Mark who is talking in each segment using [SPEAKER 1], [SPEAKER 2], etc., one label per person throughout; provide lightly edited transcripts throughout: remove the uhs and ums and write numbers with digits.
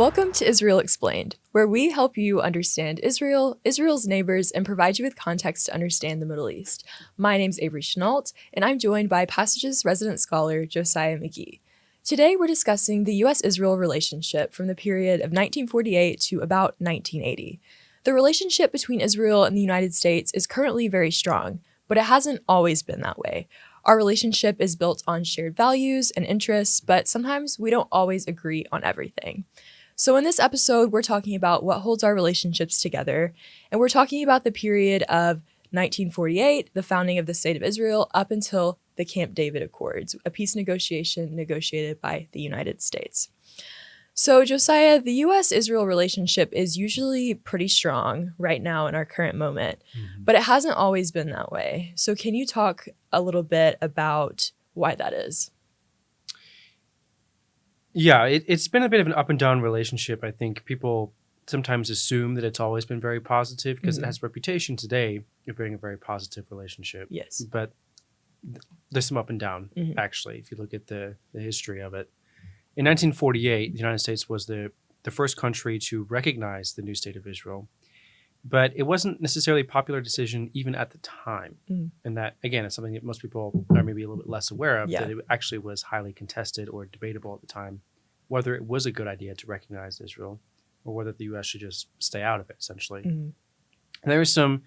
[SPEAKER 1] Welcome to Israel Explained, where we help you understand Israel, Israel's neighbors, and provide you with context to understand the Middle East. My name's Avery Chenault, and I'm joined by Passages resident scholar Josiah McGee. Today, we're discussing the U.S.-Israel relationship from the period of 1948 to about 1980. The relationship between Israel and the United States is currently very strong, but it hasn't always been that way. Our relationship is built on shared values and interests, but sometimes we don't always agree on everything. So in this episode, we're talking about what holds our relationships together, and we're talking about the period of 1948, the founding of the State of Israel, up until the Camp David Accords, a peace negotiation negotiated by the United States. So Josiah, the U.S.-Israel relationship is usually pretty strong right now in our current moment, but it hasn't always been that way. So can you talk a little bit about why that is?
[SPEAKER 2] Yeah, it's been a bit of an up and down relationship. I think people sometimes assume that it's always been very positive because it has a reputation today of being a very positive relationship.
[SPEAKER 1] Yes.
[SPEAKER 2] But there's some up and down, actually, if you look at the history of it. In 1948, the United States was the first country to recognize the new state of Israel. But it wasn't necessarily a popular decision even at the time. And that, again, is something that most people are maybe a little bit less aware of, that it actually was highly contested or debatable at the time, whether it was a good idea to recognize Israel or whether the U.S. should just stay out of it, essentially. And there was some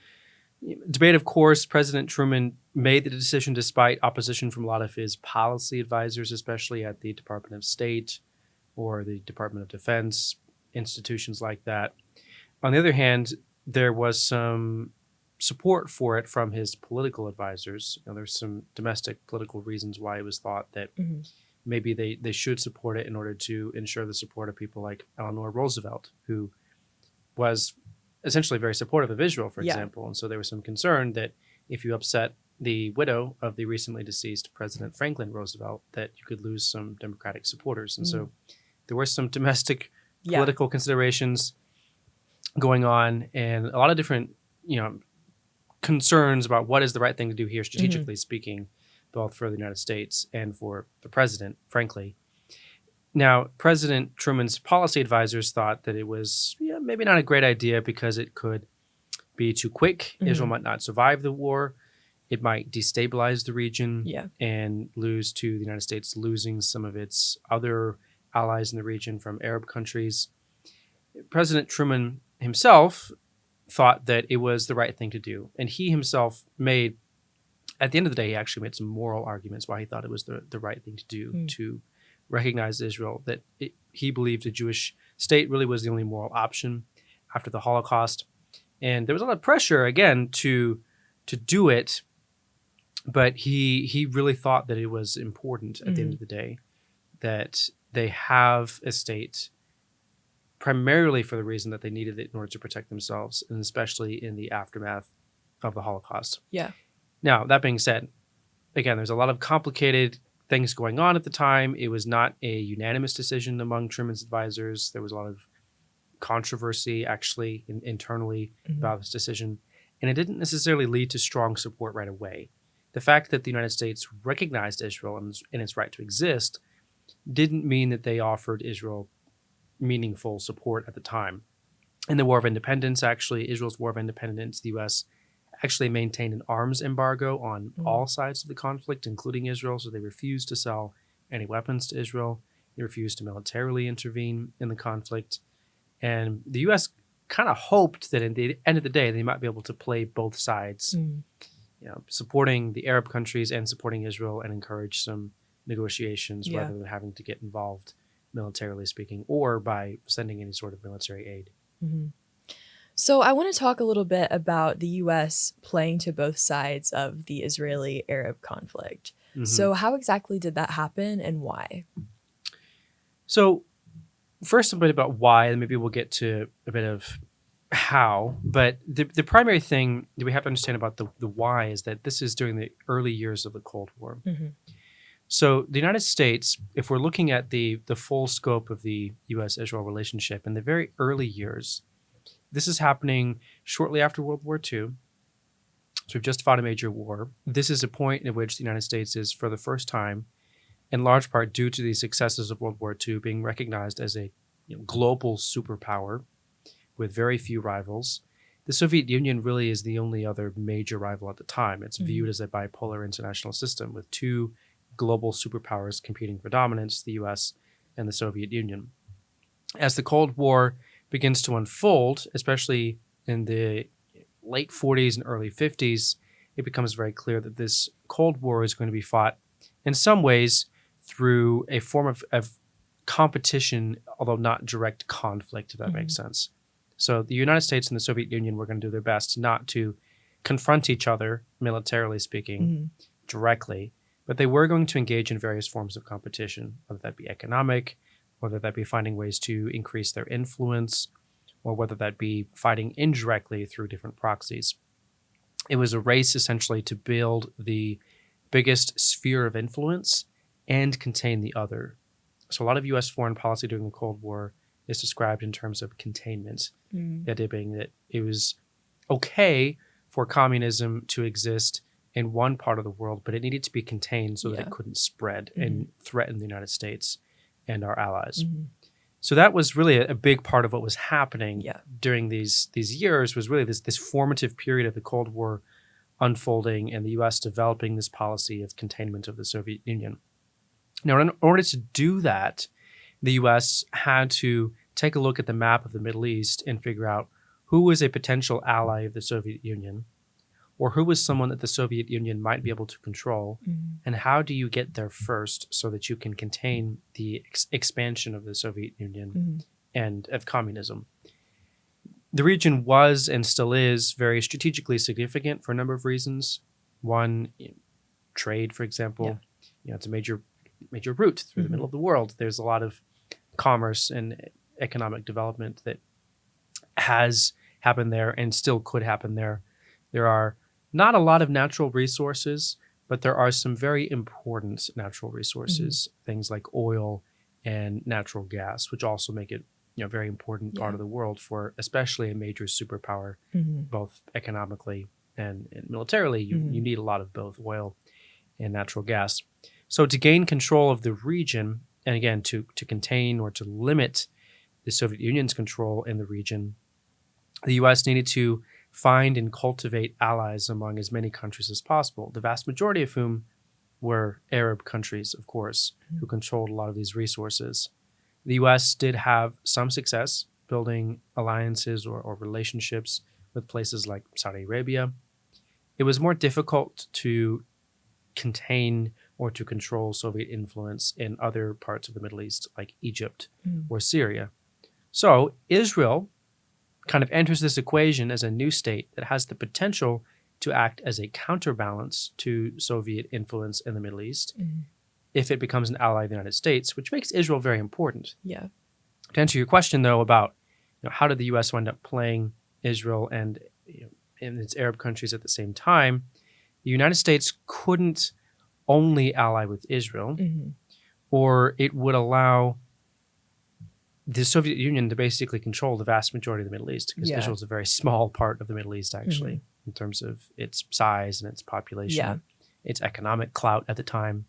[SPEAKER 2] debate, of course. President Truman made the decision despite opposition from a lot of his policy advisors, especially at the Department of State or the Department of Defense, institutions like that. On the other hand, there was some support for it from his political advisors. There's some domestic political reasons why it was thought that maybe they should support it in order to ensure the support of people like Eleanor Roosevelt, who was essentially very supportive of Israel, for example. And so there was some concern that if you upset the widow of the recently deceased President Franklin Roosevelt, that you could lose some Democratic supporters. And so there were some domestic political considerations going on, and a lot of different, concerns about what is the right thing to do here, strategically speaking, both for the United States and for the president, frankly. Now, President Truman's policy advisors thought that it was maybe not a great idea because it could be too quick. Israel might not survive the war. It might destabilize the region and lose to the United States losing some of its other allies in the region from Arab countries. President Truman himself thought that it was the right thing to do. And he himself at the end of the day, he actually made some moral arguments why he thought it was the right thing to do, to recognize Israel, that he believed a Jewish state really was the only moral option after the Holocaust. And there was a lot of pressure, again, to do it, but he really thought that it was important at the end of the day that they have a state primarily for the reason that they needed it in order to protect themselves, and especially in the aftermath of the Holocaust.
[SPEAKER 1] Yeah.
[SPEAKER 2] Now, that being said, again, there's a lot of complicated things going on at the time. It was not a unanimous decision among Truman's advisors. There was a lot of controversy, actually, internally about this decision, and it didn't necessarily lead to strong support right away. The fact that the United States recognized Israel and its right to exist didn't mean that they offered Israel meaningful support at the time. In the War of Independence, actually, Israel's War of Independence, the U.S. actually maintained an arms embargo on all sides of the conflict, including Israel, so they refused to sell any weapons to Israel. They refused to militarily intervene in the conflict. And the U.S. kind of hoped that at the end of the day, they might be able to play both sides, supporting the Arab countries and supporting Israel, and encourage some negotiations rather than having to get involved militarily speaking, or by sending any sort of military aid.
[SPEAKER 1] So I want to talk a little bit about the U.S. playing to both sides of the Israeli-Arab conflict. So how exactly did that happen and why?
[SPEAKER 2] So first a bit about why, and maybe we'll get to a bit of how. But the primary thing that we have to understand about the why is that this is during the early years of the Cold War. So the United States, if we're looking at the full scope of the U.S.-Israel relationship in the very early years, this is happening shortly after World War II. So we've just fought a major war. This is a point in which the United States is, for the first time, in large part due to the successes of World War II, being recognized as a global superpower with very few rivals. The Soviet Union really is the only other major rival at the time. It's viewed as a bipolar international system with two global superpowers competing for dominance, the US and the Soviet Union. As the Cold War begins to unfold, especially in the late 40s and early 50s, it becomes very clear that this Cold War is going to be fought in some ways through a form of competition, although not direct conflict, if that makes sense. So the United States and the Soviet Union were going to do their best not to confront each other, militarily speaking, directly, but they were going to engage in various forms of competition, whether that be economic, whether that be finding ways to increase their influence, or whether that be fighting indirectly through different proxies. It was a race essentially to build the biggest sphere of influence and contain the other. So a lot of U.S. foreign policy during the Cold War is described in terms of containment. The idea being that it was okay for communism to exist in one part of the world, but it needed to be contained so that it couldn't spread and threaten the United States and our allies. So that was really a big part of what was happening during these years, was really this formative period of the Cold War unfolding and the U.S. developing this policy of containment of the Soviet Union. Now, in order to do that, the U.S. had to take a look at the map of the Middle East and figure out who was a potential ally of the Soviet Union, or who was someone that the Soviet Union might be able to control, and how do you get there first so that you can contain the expansion of the Soviet Union and of communism. The region was and still is very strategically significant for a number of reasons. One, trade, for example. It's a major route through the middle of the world. There's a lot of commerce and economic development that has happened there and still could happen there. There are not a lot of natural resources, but there are some very important natural resources, things like oil and natural gas, which also make it a very important part of the world for especially a major superpower, both economically and militarily. You need a lot of both oil and natural gas. So to gain control of the region, and again, to contain or to limit the Soviet Union's control in the region, the U.S. needed to find and cultivate allies among as many countries as possible, the vast majority of whom were Arab countries, of course, who controlled a lot of these resources. The U.S. did have some success building alliances or relationships with places like Saudi Arabia. It was more difficult to contain or to control Soviet influence in other parts of the Middle East, like Egypt or Syria. So Israel kind of enters this equation as a new state that has the potential to act as a counterbalance to Soviet influence in the Middle East if it becomes an ally of the United States, which makes Israel very important.
[SPEAKER 1] Yeah.
[SPEAKER 2] To answer your question, though, about how did the U.S. wind up playing Israel and in its Arab countries at the same time, the United States couldn't only ally with Israel, or it would allow the Soviet Union to basically control the vast majority of the Middle East, because Israel is a very small part of the Middle East, actually, in terms of its size and its population, its economic clout at the time.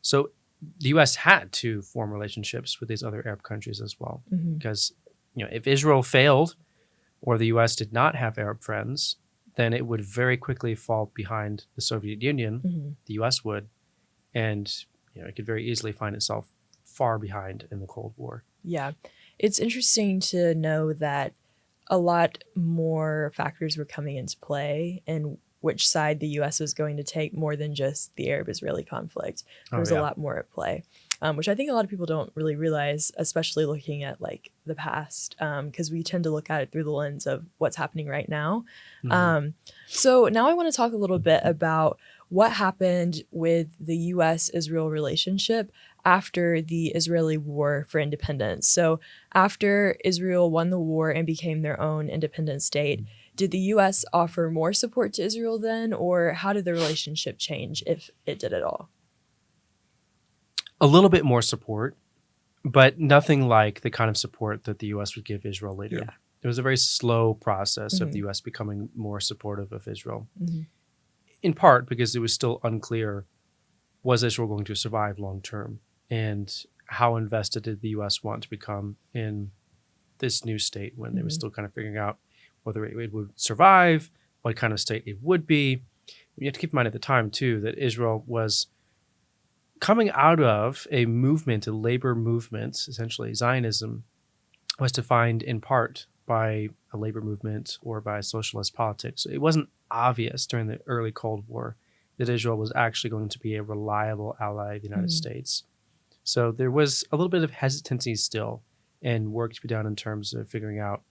[SPEAKER 2] So the U.S. had to form relationships with these other Arab countries as well, because if Israel failed or the U.S. did not have Arab friends, then it would very quickly fall behind the Soviet Union, the U.S. would, and it could very easily find itself far behind in the Cold War.
[SPEAKER 1] Yeah. It's interesting to know that a lot more factors were coming into play and which side the U.S. was going to take more than just the Arab-Israeli conflict. There was a lot more at play, which I think a lot of people don't really realize, especially looking at like the past, because we tend to look at it through the lens of what's happening right now. So now I want to talk a little bit about what happened with the U.S.-Israel relationship after the Israeli War for Independence. So after Israel won the war and became their own independent state, did the U.S. offer more support to Israel then, or how did the relationship change, if it did at all?
[SPEAKER 2] A little bit more support, but nothing like the kind of support that the U.S. would give Israel later. Yeah. It was a very slow process of the U.S. becoming more supportive of Israel, in part because it was still unclear, was Israel going to survive long term? And how invested did the U.S. want to become in this new state when they were still kind of figuring out whether it would survive, what kind of state it would be. You have to keep in mind at the time, too, that Israel was coming out of a movement, a labor movement, essentially Zionism, was defined in part by a labor movement or by socialist politics. It wasn't obvious during the early Cold War that Israel was actually going to be a reliable ally of the United States. So there was a little bit of hesitancy still and work to be done in terms of figuring out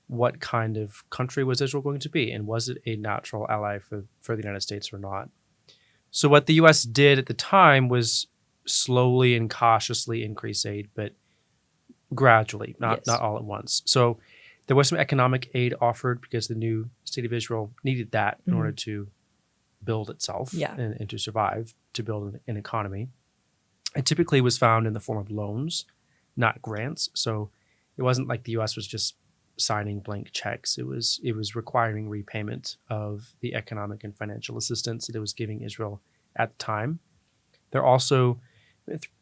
[SPEAKER 2] what kind of country was Israel going to be, and was it a natural ally for the United States or not. So what the U.S. did at the time was slowly and cautiously increase aid, but gradually, not all at once. So there was some economic aid offered because the new state of Israel needed that in order to build itself and to survive, to build an economy. It typically was found in the form of loans, not grants. So it wasn't like the U.S. was just signing blank checks. It was requiring repayment of the economic and financial assistance that it was giving Israel at the time. There also,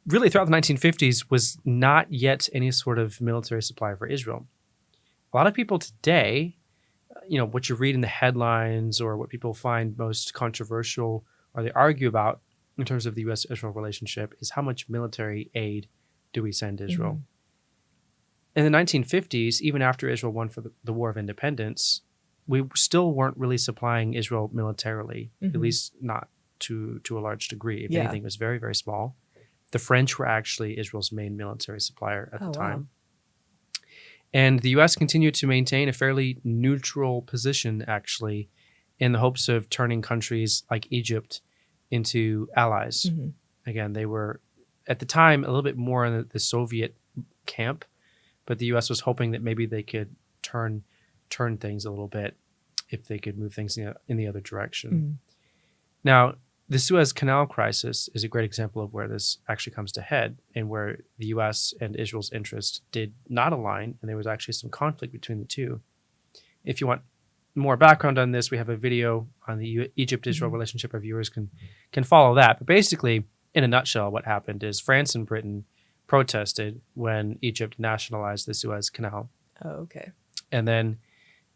[SPEAKER 2] really throughout the 1950s, was not yet any sort of military supply for Israel. A lot of people today, what you read in the headlines or what people find most controversial or they argue about in terms of the U.S.-Israel relationship is how much military aid do we send Israel. In the 1950s, even after Israel won for the War of Independence, we still weren't really supplying Israel militarily, at least not to a large degree. If anything, it was very, very small. The French were actually Israel's main military supplier at the time. Wow. And the U.S. continued to maintain a fairly neutral position, actually, in the hopes of turning countries like Egypt into allies. Again, they were, at the time, a little bit more in the Soviet camp, but the U.S. was hoping that maybe they could turn things a little bit if they could move things in the other direction. Now, the Suez Canal crisis is a great example of where this actually comes to head and where the U.S. and Israel's interests did not align, and there was actually some conflict between the two. If you want more background on this, we have a video on the Egypt-Israel relationship. Our viewers can follow that. But basically, in a nutshell, what happened is France and Britain protested when Egypt nationalized the Suez Canal.
[SPEAKER 1] Oh, okay.
[SPEAKER 2] And then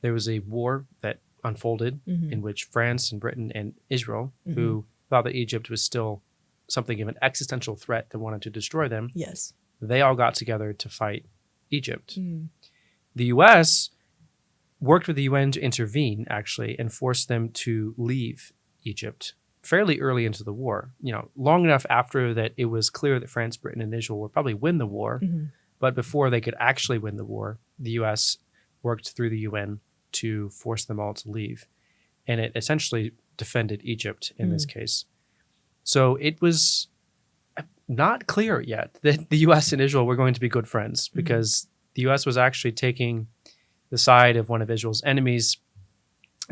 [SPEAKER 2] there was a war that unfolded in which France and Britain and Israel, who thought that Egypt was still something of an existential threat that wanted to destroy them, they all got together to fight Egypt. The U.S. worked with the UN to intervene, actually, and force them to leave Egypt fairly early into the war. Long enough after that it was clear that France, Britain, and Israel would probably win the war, but before they could actually win the war, the U.S. worked through the UN to force them all to leave. And it essentially defended Egypt in this case. So it was not clear yet that the U.S. and Israel were going to be good friends because the U.S. was actually taking the side of one of Israel's enemies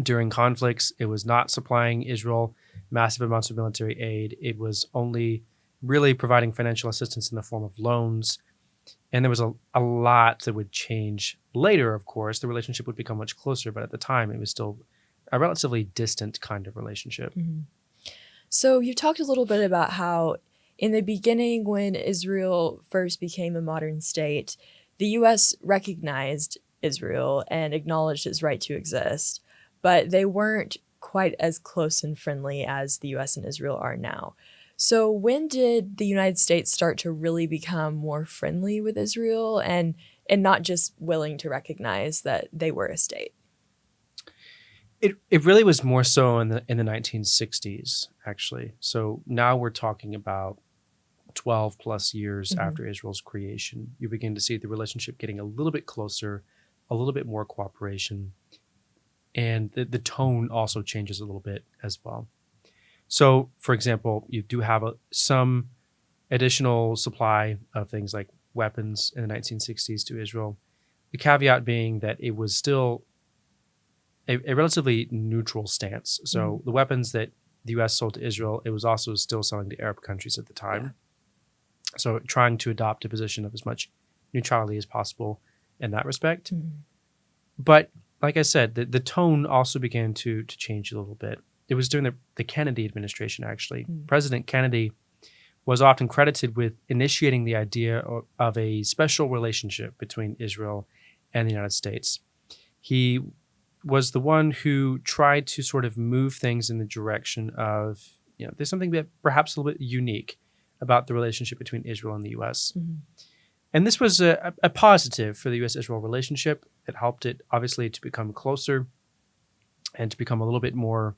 [SPEAKER 2] during conflicts. It was not supplying Israel massive amounts of military aid. It was only really providing financial assistance in the form of loans. And there was a lot that would change later, of course. The relationship would become much closer, but at the time it was still a relatively distant kind of relationship.
[SPEAKER 1] So you talked a little bit about how in the beginning, when Israel first became a modern state, the U.S. recognized Israel and acknowledged its right to exist, but they weren't quite as close and friendly as the U.S. and Israel are now. So when did the United States start to really become more friendly with Israel and not just willing to recognize that they were a state?
[SPEAKER 2] It really was more so in the 1960s, actually. So now we're talking about 12 plus years after Israel's creation. You begin to see the relationship getting a little bit closer, a little bit more cooperation, and the tone also changes a little bit as well. So, for example, you do have some additional supply of things like weapons in the 1960s to Israel. The caveat being that it was still a relatively neutral stance. So the weapons that the U.S. sold to Israel, it was also still selling to Arab countries at the time. So trying to adopt a position of as much neutrality as possible in that respect. But like I said, the tone also began to change a little bit. It was during the Kennedy administration, actually. President Kennedy was often credited with initiating the idea of a special relationship between Israel and the United States. He was the one who tried to sort of move things in the direction of, there's something that perhaps a little bit unique about the relationship between Israel and the U.S.
[SPEAKER 1] Mm-hmm.
[SPEAKER 2] And this was a positive for the U.S.-Israel relationship. It helped it, obviously, to become closer and to become a little bit more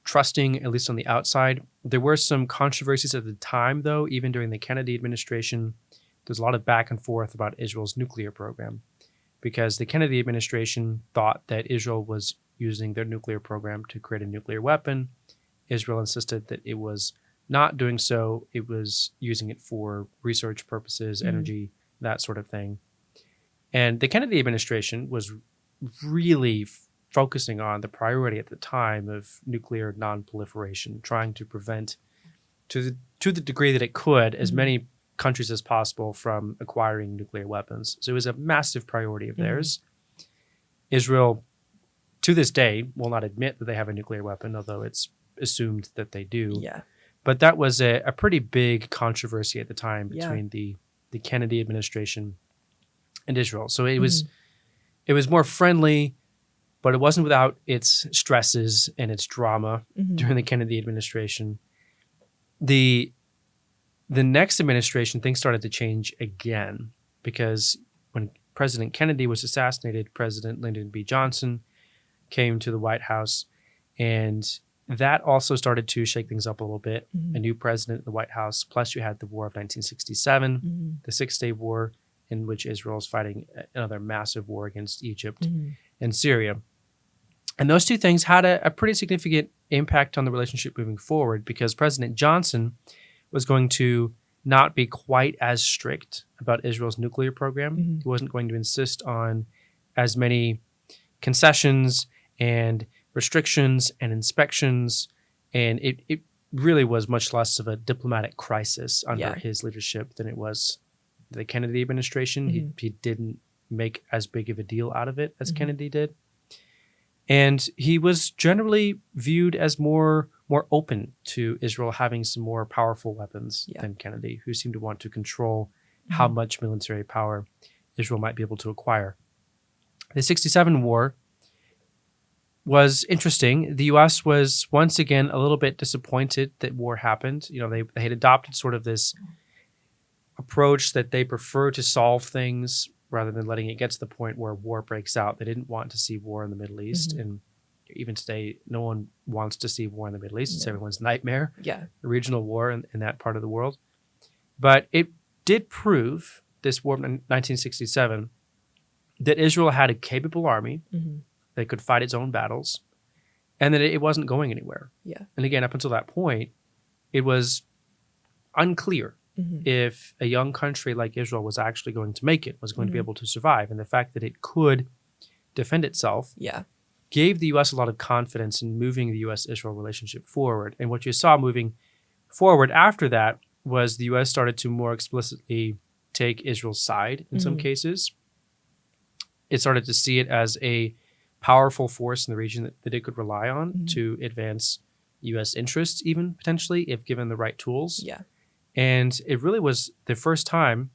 [SPEAKER 2] trusting, at least on the outside. There were some controversies at the time, though, even during the Kennedy administration. There's a lot of back and forth about Israel's nuclear program because the Kennedy administration thought that Israel was using their nuclear program to create a nuclear weapon. Israel insisted that it was not doing so. It was using it for research purposes, energy, that sort of thing. And the Kennedy administration was really focusing on the priority at the time of nuclear non-proliferation, trying to prevent, to the degree that it could, as many countries as possible from acquiring nuclear weapons. So it was a massive priority of theirs. Israel, to this day, will not admit that they have a nuclear weapon, although it's assumed that they do.
[SPEAKER 1] Yeah.
[SPEAKER 2] But that was a pretty big controversy at the time between the Kennedy administration and Israel. So it was more friendly, but it wasn't without its stresses and its drama during the Kennedy administration. The next administration, things started to change again because when President Kennedy was assassinated, President Lyndon B. Johnson came to the White House, and that also started to shake things up a little bit. A new president in the White House, plus you had the War of 1967, the Six-Day War, in which Israel is fighting another massive war against Egypt and Syria. And those two things had a pretty significant impact on the relationship moving forward because President Johnson was going to not be quite as strict about Israel's nuclear program. He wasn't going to insist on as many concessions and restrictions and inspections. And it really was much less of a diplomatic crisis under his leadership than it was the Kennedy administration. He didn't make as big of a deal out of it as Kennedy did. And he was generally viewed as more open to Israel having some more powerful weapons than Kennedy, who seemed to want to control how much military power Israel might be able to acquire. The 67 war was interesting. The U.S. was once again a little bit disappointed that war happened. They had adopted sort of this approach that they prefer to solve things rather than letting it get to the point where war breaks out. They didn't want to see war in the Middle East. And even today, no one wants to see war in the Middle East. It's everyone's nightmare.
[SPEAKER 1] Yeah.
[SPEAKER 2] A regional war in that part of the world. But it did prove, this war of 1967, that Israel had a capable army that could fight its own battles and that it wasn't going anywhere.
[SPEAKER 1] Yeah.
[SPEAKER 2] And again, up until that point, it was unclear if a young country like Israel was actually going to make it, was going to be able to survive. And the fact that it could defend itself gave the U.S. a lot of confidence in moving the U.S.-Israel relationship forward. And what you saw moving forward after that was the U.S. started to more explicitly take Israel's side in some cases. It started to see it as a powerful force in the region that it could rely on to advance U.S. interests, even potentially, if given the right tools.
[SPEAKER 1] Yeah.
[SPEAKER 2] And it really was the first time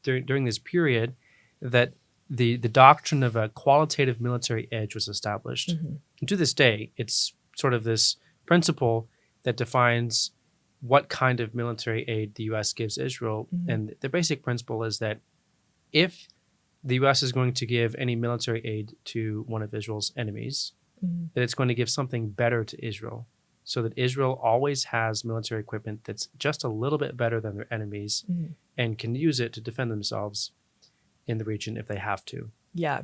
[SPEAKER 2] during this period that the doctrine of a qualitative military edge was established. And to this day, it's sort of this principle that defines what kind of military aid the U.S. gives Israel. And the basic principle is that if the U.S. is going to give any military aid to one of Israel's enemies, that it's going to give something better to Israel, so that Israel always has military equipment that's just a little bit better than their enemies and can use it to defend themselves in the region if they have to.
[SPEAKER 1] Yeah.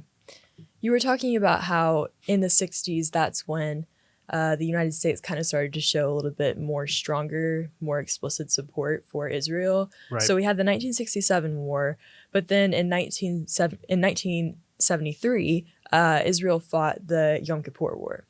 [SPEAKER 1] You were talking about how in the 60s, that's when the United States kind of started to show a little bit more stronger, more explicit support for Israel.
[SPEAKER 2] Right.
[SPEAKER 1] So we had the 1967 war, but then in 1973, Israel fought the Yom Kippur War.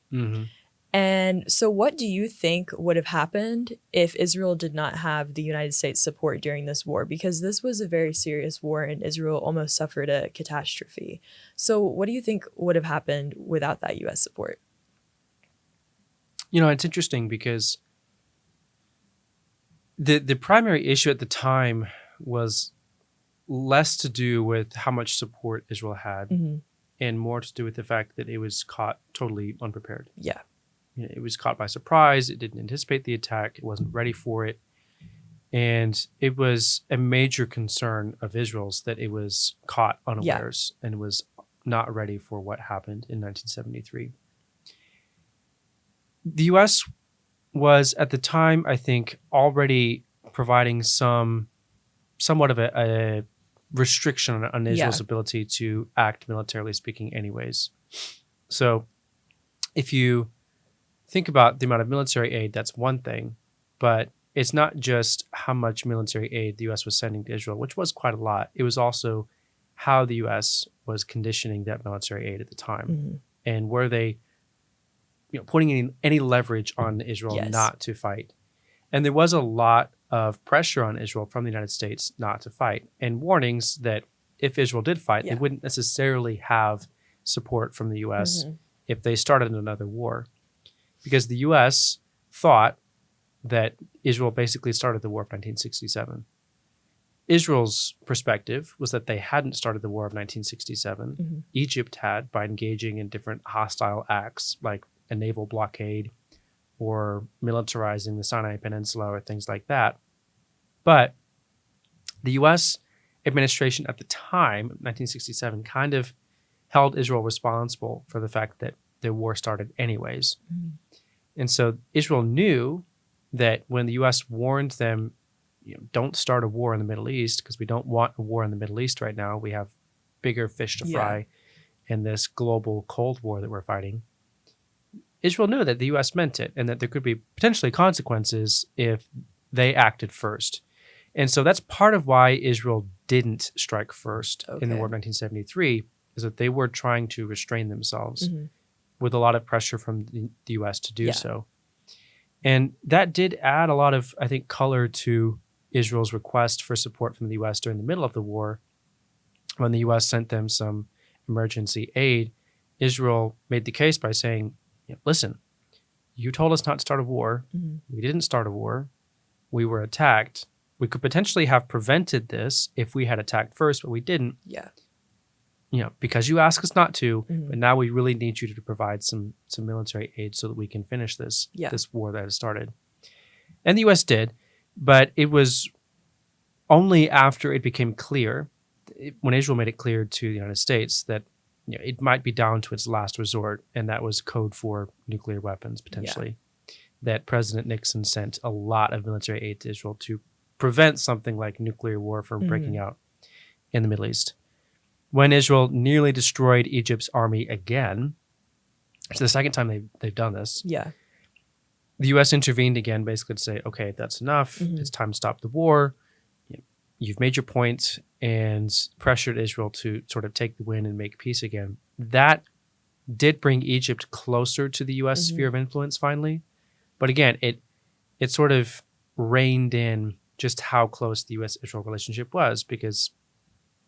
[SPEAKER 1] And so what do you think would have happened if Israel did not have the United States support during this war? Because this was a very serious war and Israel almost suffered a catastrophe. So what do you think would have happened without that U.S. support?
[SPEAKER 2] It's interesting because The primary issue at the time was less to do with how much support Israel had and more to do with the fact that it was caught totally unprepared.
[SPEAKER 1] Yeah.
[SPEAKER 2] It was caught by surprise. It didn't anticipate the attack. It wasn't ready for it. And it was a major concern of Israel's that it was caught unawares and was not ready for what happened in 1973. The U.S. was at the time, I think, already providing somewhat of a restriction on Israel's ability to act militarily speaking anyways. So if you think about the amount of military aid, that's one thing, but it's not just how much military aid the U.S. was sending to Israel, which was quite a lot. It was also how the U.S. was conditioning that military aid at the time. And were they putting any leverage on Israel not to fight. And there was a lot of pressure on Israel from the United States not to fight, and warnings that if Israel did fight, they wouldn't necessarily have support from the U.S. if they started another war. Because the U.S. thought that Israel basically started the war of 1967. Israel's perspective was that they hadn't started the war of 1967. Egypt had, by engaging in different hostile acts like a naval blockade or militarizing the Sinai Peninsula or things like that. But the U.S. administration at the time, 1967, kind of held Israel responsible for the fact that the war started anyways. And so Israel knew that when the U.S. warned them, don't start a war in the Middle East because we don't want a war in the Middle East right now. We have bigger fish to fry in this global Cold War that we're fighting. Israel knew that the U.S. meant it and that there could be potentially consequences if they acted first. And so that's part of why Israel didn't strike first in the war of 1973, is that they were trying to restrain themselves with a lot of pressure from the U.S. to do so. And that did add a lot of, I think, color to Israel's request for support from the U.S. during the middle of the war. When the U.S. sent them some emergency aid, Israel made the case by saying, listen, you told us not to start a war. We didn't start a war. We were attacked. We could potentially have prevented this if we had attacked first, but we didn't. Because you asked us not to, but now we really need you to provide some military aid so that we can finish this war that has started. And the U.S. did, but it was only after it became clear, when Israel made it clear to the United States that it might be down to its last resort, and that was code for nuclear weapons, potentially, that President Nixon sent a lot of military aid to Israel to prevent something like nuclear war from breaking out in the Middle East. When Israel nearly destroyed Egypt's army again, it's the second time they've done this, the U.S. intervened again, basically to say, okay, that's enough. It's time to stop the war. You've made your point, and pressured Israel to sort of take the win and make peace again. That did bring Egypt closer to the U.S. sphere of influence finally. But again, it sort of reined in just how close the U.S.-Israel relationship was, because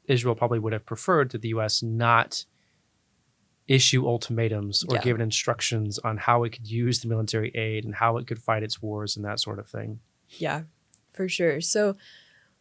[SPEAKER 2] Israel probably would have preferred that the U.S. not issue ultimatums or give it instructions on how it could use the military aid and how it could fight its wars and that sort of thing.
[SPEAKER 1] Yeah, for sure. So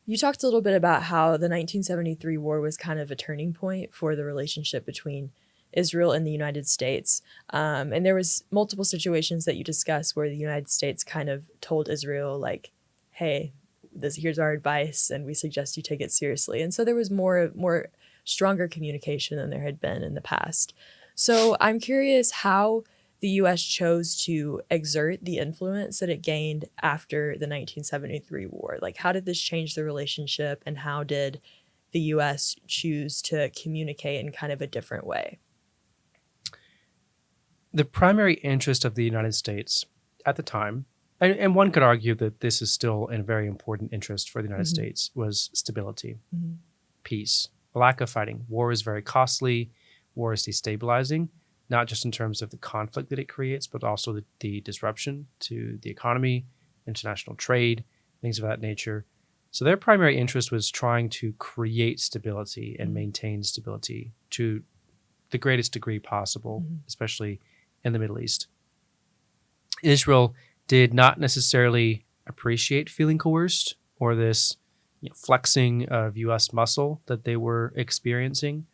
[SPEAKER 1] you talked a little bit about how the 1973 war was kind of a turning point for the relationship between Israel and the United States. And there was multiple situations that you discussed where the United States kind of told Israel, like, hey, here's our advice, and we suggest you take it seriously. And so there was more stronger communication than there had been in the past. So I'm curious how the U.S. chose to exert the influence that it gained after the 1973 war. Like, how did this change the relationship, and how did the U.S. choose to communicate in kind of a different way?
[SPEAKER 2] The primary interest of the United States at the time, and one could argue that this is still a very important interest for the United States, was stability, peace, a lack of fighting. War is very costly. War is destabilizing, not just in terms of the conflict that it creates, but also the disruption to the economy, international trade, things of that nature. So their primary interest was trying to create stability and maintain stability to the greatest degree possible, especially in the Middle East. Israel did not necessarily appreciate feeling coerced, or this flexing of U.S. muscle that they were experiencing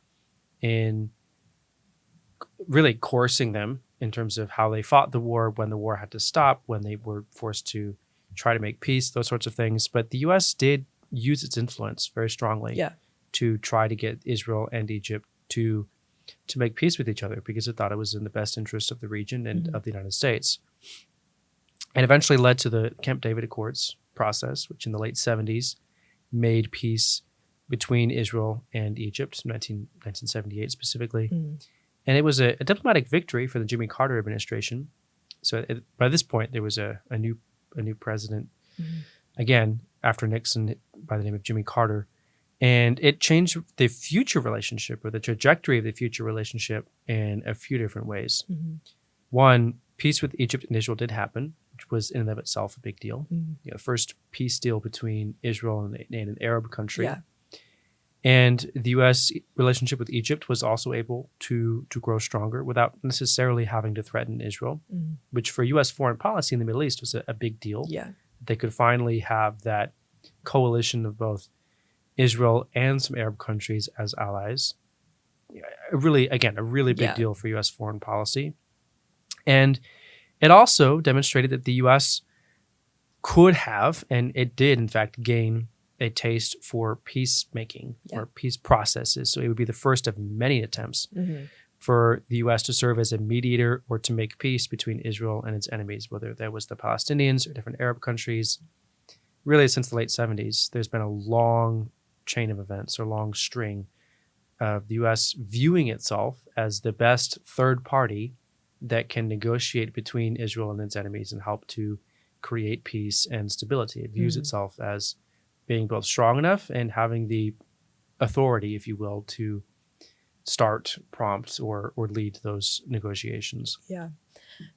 [SPEAKER 2] in really coercing them in terms of how they fought the war, when the war had to stop, when they were forced to try to make peace, those sorts of things. But the U.S. did use its influence very strongly to try to get Israel and Egypt to make peace with each other, because it thought it was in the best interest of the region and of the United States. And eventually led to the Camp David Accords process, which in the late 70s made peace between Israel and Egypt, 1978 specifically. And it was a diplomatic victory for the Jimmy Carter administration. So by this point, there was a new president, again, after Nixon, by the name of Jimmy Carter. And it changed the future relationship, or the trajectory of the future relationship, in a few different ways. One, peace with Egypt and Israel did happen, which was in and of itself a big deal. First peace deal between Israel and an Arab country. And the U.S. relationship with Egypt was also able to grow stronger without necessarily having to threaten Israel, which for U.S. foreign policy in the Middle East was a big deal. They could finally have that coalition of both Israel and some Arab countries as allies. A really big deal for U.S. foreign policy. And it also demonstrated that the U.S. could have, and it did, in fact, gain a taste for peacemaking or peace processes. So it would be the first of many attempts for the U.S. to serve as a mediator or to make peace between Israel and its enemies, whether that was the Palestinians or different Arab countries. Really, since the late 70s, there's been a long chain of events, or long string of the U.S. viewing itself as the best third party that can negotiate between Israel and its enemies and help to create peace and stability. It views itself as being both strong enough and having the authority, if you will, to start, prompt, or lead those negotiations.
[SPEAKER 1] Yeah,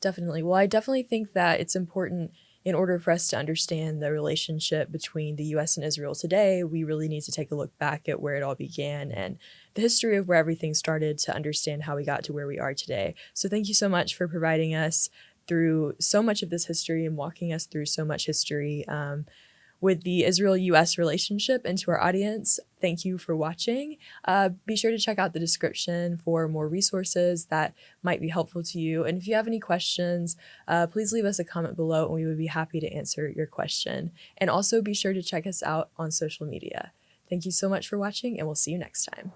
[SPEAKER 1] definitely. Well, I definitely think that it's important, in order for us to understand the relationship between the U.S. and Israel today, we really need to take a look back at where it all began and the history of where everything started, to understand how we got to where we are today. So thank you so much for providing us through so much of this history and walking us through so much history with the Israel-U.S. relationship. And to our audience, thank you for watching. Be sure to check out the description for more resources that might be helpful to you. And if you have any questions, please leave us a comment below and we would be happy to answer your question. And also be sure to check us out on social media. Thank you so much for watching, and we'll see you next time.